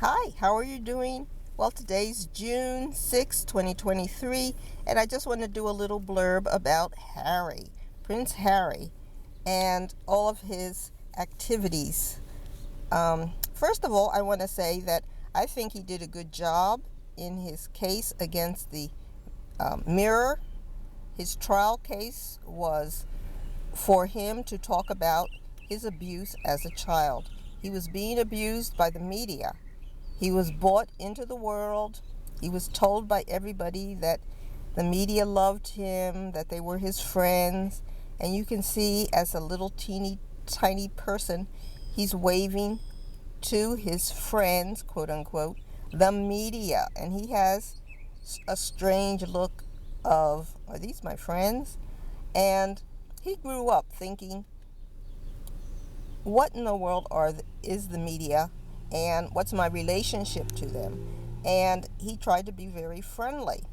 Hi, how are you doing? Well, today's June 6, 2023, and I just want to do a little blurb about Harry, Prince Harry, and all of his activities. First of all, I want to say that I think he did a good job in his case against the Mirror. His trial case was for him to talk about his abuse as a child. He was being abused by the media. He was brought into the world. He was told by everybody that the media loved him, that they were his friends. And you can see, as a little teeny tiny person, he's waving to his friends, quote unquote, the media. And he has a strange look of, are these my friends? And he grew up thinking, what in the world is the media, and what's my relationship to them? And he tried to be very friendly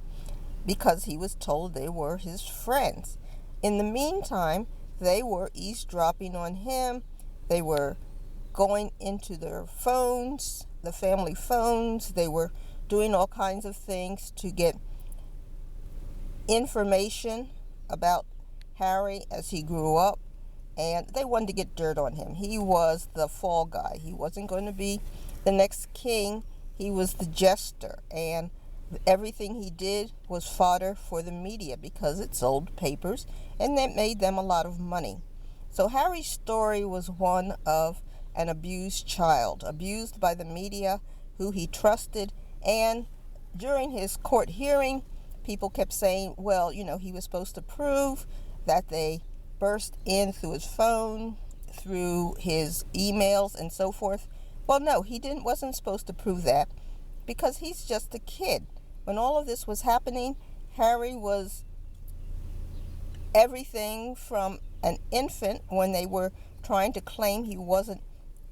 because he was told they were his friends. In the meantime, they were eavesdropping on him. They were going into their phones, the family phones. They were doing all kinds of things to get information about Harry as he grew up, and they wanted to get dirt on him. He was the fall guy. He wasn't going to be the next king. He was the jester, and everything he did was fodder for the media because it sold papers and that made them a lot of money. So Harry's story was one of an abused child, abused by the media who he trusted. And during his court hearing, people kept saying, well, he was supposed to prove that they burst in through his phone, through his emails, and so forth. Well, no, he wasn't supposed to prove that because he's just a kid. When all of this was happening, Harry was everything from an infant when they were trying to claim he wasn't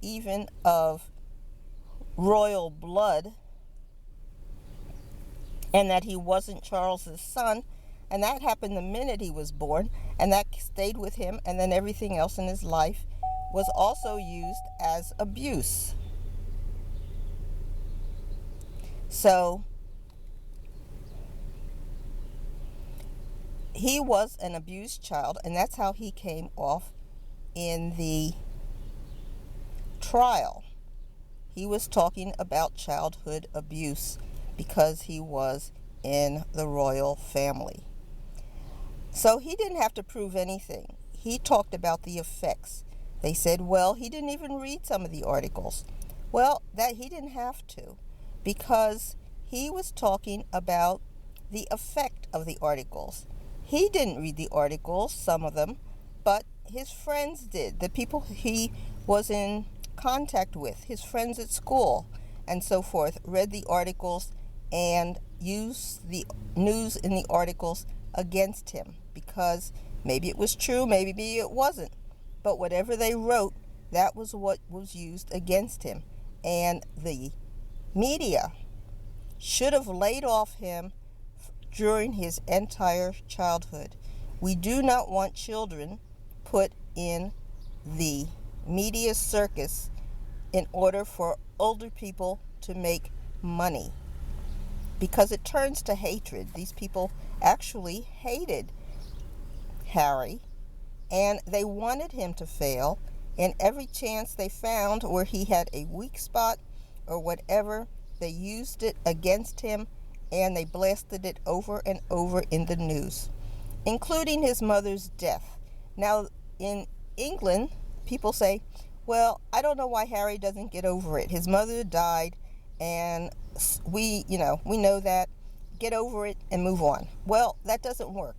even of royal blood and that he wasn't Charles's son. And that happened the minute he was born, and that stayed with him, and then everything else in his life was also used as abuse. So he was an abused child, and that's how he came off in the trial. He was talking about childhood abuse because he was in the royal family. So he didn't have to prove anything. He talked about the effects. They said, well, he didn't even read some of the articles. Well, that he didn't have to, because he was talking about the effect of the articles. He didn't read the articles, some of them, but his friends did. The people he was in contact with, his friends at school and so forth, read the articles and used the news in the articles against him because maybe it was true, maybe it wasn't. But whatever they wrote, that was what was used against him. And the media should have laid off him during his entire childhood. We do not want children put in the media circus in order for older people to make money, because it turns to hatred. These people actually hated Harry, and they wanted him to fail, and every chance they found where he had a weak spot or whatever, they used it against him, and they blasted it over and over in the news, including his mother's death. Now, in England, people say, well, I don't know why Harry doesn't get over it. His mother died, and we know that. Get over it and move on. Well, that doesn't work.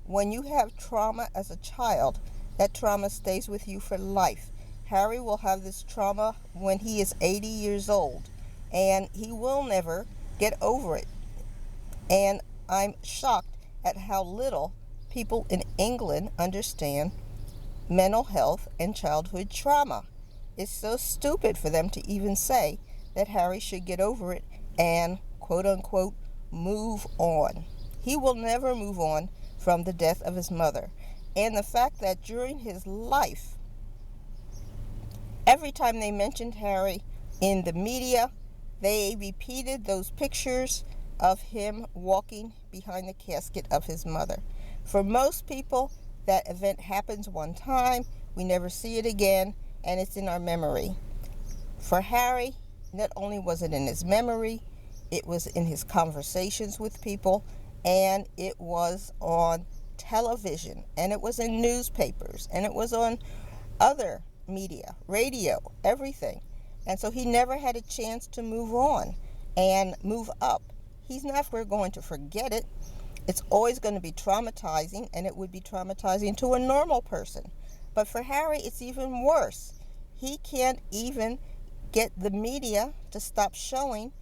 When you have trauma as a child, that trauma stays with you for life. Harry will have this trauma when he is 80 years old, and he will never get over it. And I'm shocked at how little people in England understand mental health and childhood trauma. It's so stupid for them to even say that Harry should get over it and, quote unquote, move on. He will never move on from the death of his mother. And the fact that during his life, every time they mentioned Harry in the media, They repeated those pictures of him walking behind the casket of his mother. For most people, that event happens one time, we never see it again, and it's in our memory. For Harry, not only was it in his memory, it was in his conversations with people, and it was on television, and it was in newspapers, and it was on other media, radio, everything. And so he never had a chance to move on and move up. He's never going to forget it. It's always going to be traumatizing, and it would be traumatizing to a normal person. But for Harry, it's even worse. He can't even get the media to stop showing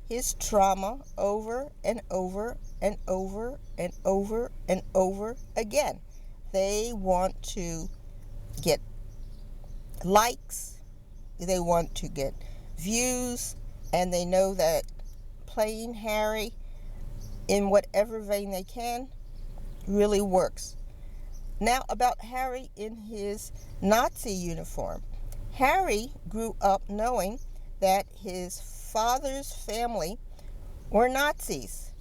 his trauma over and over and over and over and over again. They want to get likes, they want to get views, and they know that playing Harry in whatever vein they can really works. Now, about Harry in his Nazi uniform. Harry grew up knowing that his father's family were Nazis.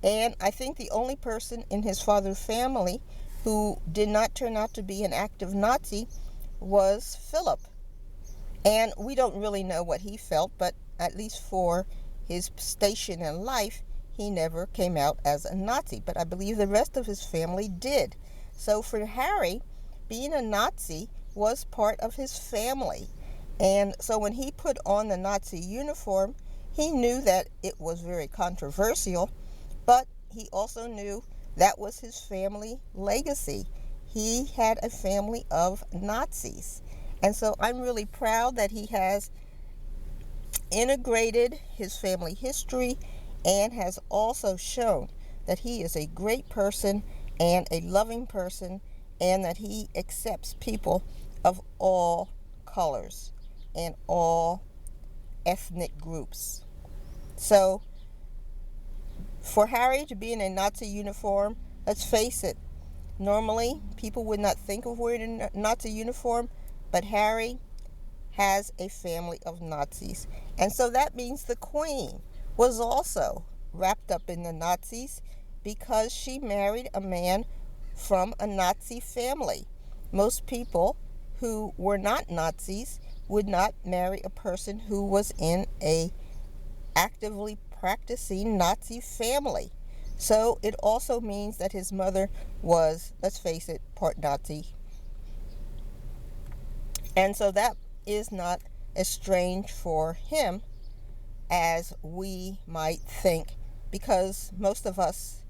And I think the only person in his father's family who did not turn out to be an active Nazi was Philip. And we don't really know what he felt, but at least for his station in life, he never came out as a Nazi. But I believe the rest of his family did. So for Harry, being a Nazi was part of his family. And so when he put on the Nazi uniform, he knew that it was very controversial, but he also knew that was his family legacy. He had a family of Nazis. And so I'm really proud that he has integrated his family history and has also shown that he is a great person and a loving person, and that he accepts people of all colors and all ethnic groups. So for Harry to be in a Nazi uniform, let's face it, normally people would not think of wearing a Nazi uniform, but Harry has a family of Nazis. And so that means the Queen was also wrapped up in the Nazis because she married a man from a Nazi family. Most people who were not Nazis would not marry a person who was in a actively practicing Nazi family. So it also means that his mother was, let's face it, part Nazi. And so that is not as strange for him as we might think, because most of us,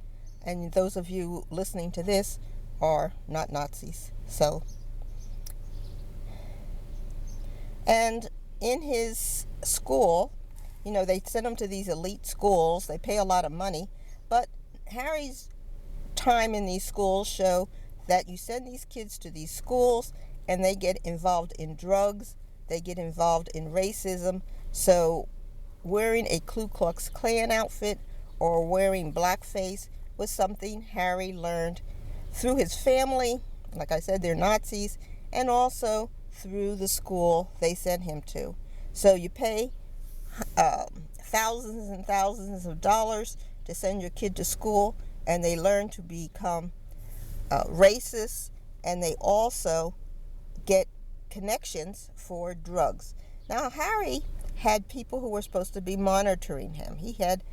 and those of you listening to this, are not Nazis. So, and in his school, they send him to these elite schools. They pay a lot of money, but Harry's time in these schools show that you send these kids to these schools and they get involved in drugs, they get involved in racism. So wearing a Ku Klux Klan outfit or wearing blackface was something Harry learned through his family. Like I said, they're Nazis, and also through the school they sent him to. So you pay thousands and thousands of dollars to send your kid to school, and they learn to become racist, and they also get connections for drugs. Now, Harry had people who were supposed to be monitoring him. He had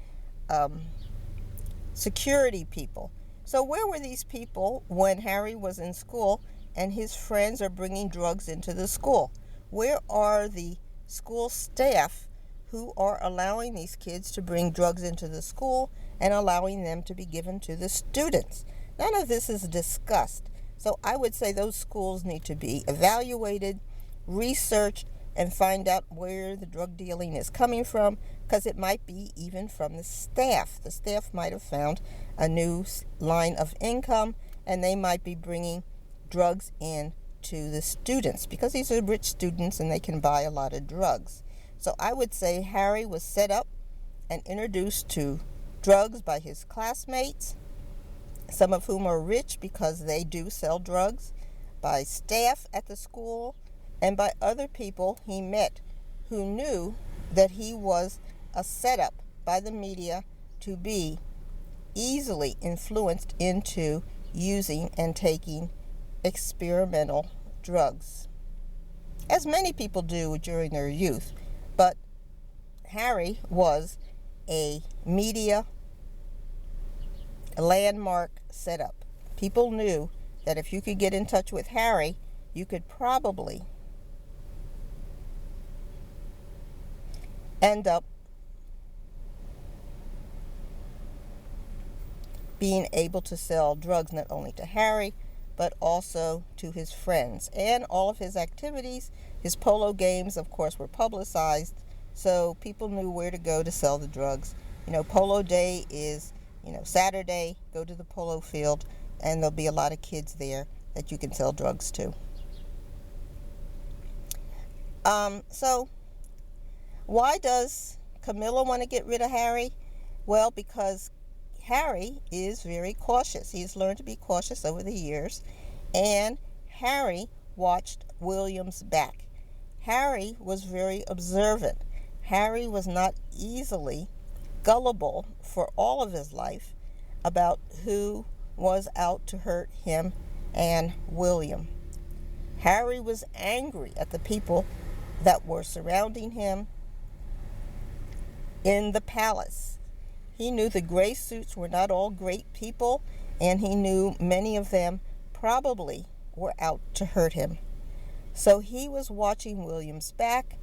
security people. So where were these people when Harry was in school and his friends are bringing drugs into the school? Where are the school staff who are allowing these kids to bring drugs into the school and allowing them to be given to the students? None of this is discussed. So I would say those schools need to be evaluated, researched, and find out where the drug dealing is coming from, because it might be even from the staff. The staff might have found a new line of income, and they might be bringing drugs in to the students because these are rich students and they can buy a lot of drugs. So I would say Harry was set up and introduced to drugs by his classmates, some of whom are rich because they do sell drugs, by staff at the school, and by other people he met who knew that he was a setup by the media to be easily influenced into using and taking experimental drugs, as many people do during their youth. But Harry was a media landmark setup. People knew that if you could get in touch with Harry, you could probably end up being able to sell drugs not only to Harry, but also to his friends. And all of his activities, his polo games, of course, were publicized, so people knew where to go to sell the drugs. Polo day is, Saturday, go to the polo field, and there'll be a lot of kids there that you can sell drugs to. So why does Camilla want to get rid of Harry? Well, because Harry is very cautious. He's learned to be cautious over the years, and Harry watched William's back. Harry was very observant. Harry was not easily gullible for all of his life about who was out to hurt him and William. Harry was angry at the people that were surrounding him in the palace. He knew the gray suits were not all great people, and he knew many of them probably were out to hurt him. So he was watching William's back,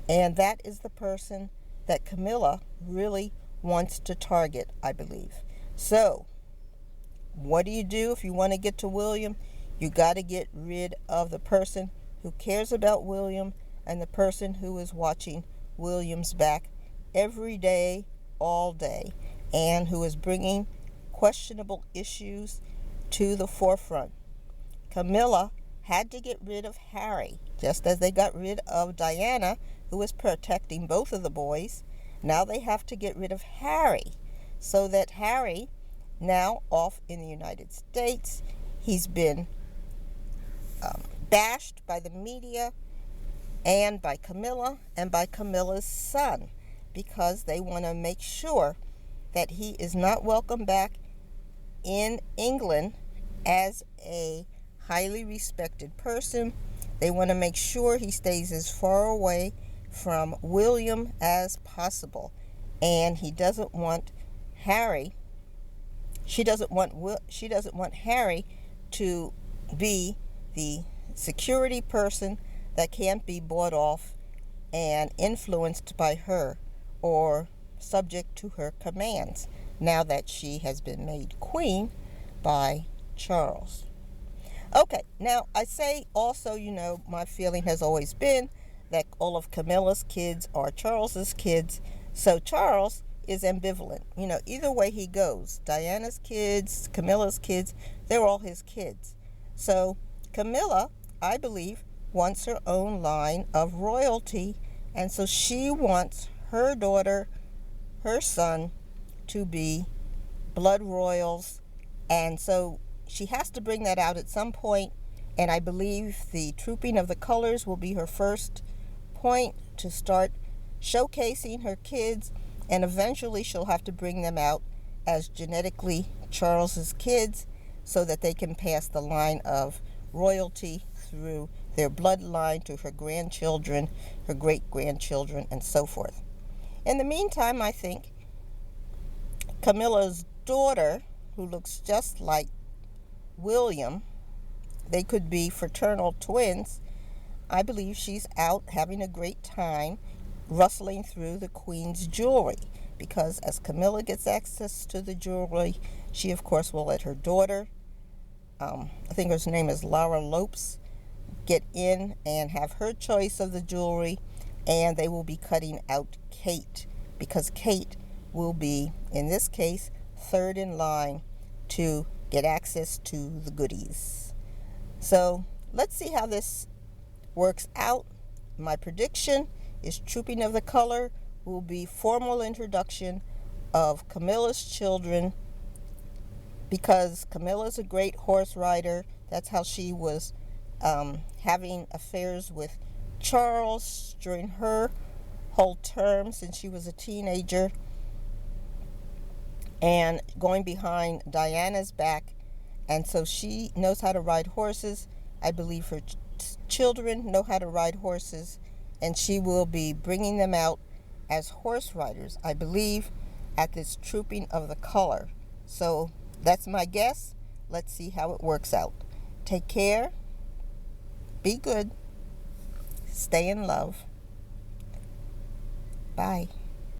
and that is the person that Camilla really wants to target, I believe. So, what do you do if you want to get to William? You got to get rid of the person who cares about William and the person who is watching William's back every day, all day, and who is bringing questionable issues to the forefront. Camilla had to get rid of Harry, just as they got rid of Diana, who was protecting both of the boys. Now they have to get rid of Harry, so that Harry, now off in the United States, he's been bashed by the media and by Camilla and by Camilla's son, because they want to make sure that he is not welcome back in England as a highly respected person. They want to make sure he stays as far away from William as possible. And he doesn't want Harry, she doesn't want Harry to be the security person that can't be bought off and influenced by her or subject to her commands, now that she has been made queen by Charles. Okay, now I say also, my feeling has always been that all of Camilla's kids are Charles's kids. So Charles is ambivalent. Either way he goes, Diana's kids, Camilla's kids, they're all his kids. So Camilla, I believe, wants her own line of royalty, and so she wants her daughter, her son, to be blood royals, and so she has to bring that out at some point, and I believe the Trooping of the Colors will be her first point to start showcasing her kids, and eventually she'll have to bring them out as genetically Charles's kids so that they can pass the line of royalty through their bloodline to her grandchildren, her great-grandchildren, and so forth. In the meantime, I think Camilla's daughter, who looks just like William, they could be fraternal twins, I believe she's out having a great time rustling through the Queen's jewelry, because as Camilla gets access to the jewelry, she of course will let her daughter, I think her name is Laura Lopes, get in and have her choice of the jewelry, and they will be cutting out Kate, because Kate will be, in this case, third in line to get access to the goodies. So let's see how this works out. My prediction is Trooping of the Color will be formal introduction of Camilla's children, because Camilla's a great horse rider. That's how she was having affairs with Charles during her hold term since she was a teenager, and going behind Diana's back. And so she knows how to ride horses. I believe her children know how to ride horses, and she will be bringing them out as horse riders, I believe, at this Trooping of the Color. So that's my guess. Let's see how it works out. Take care. Be good. Stay in love. Bye.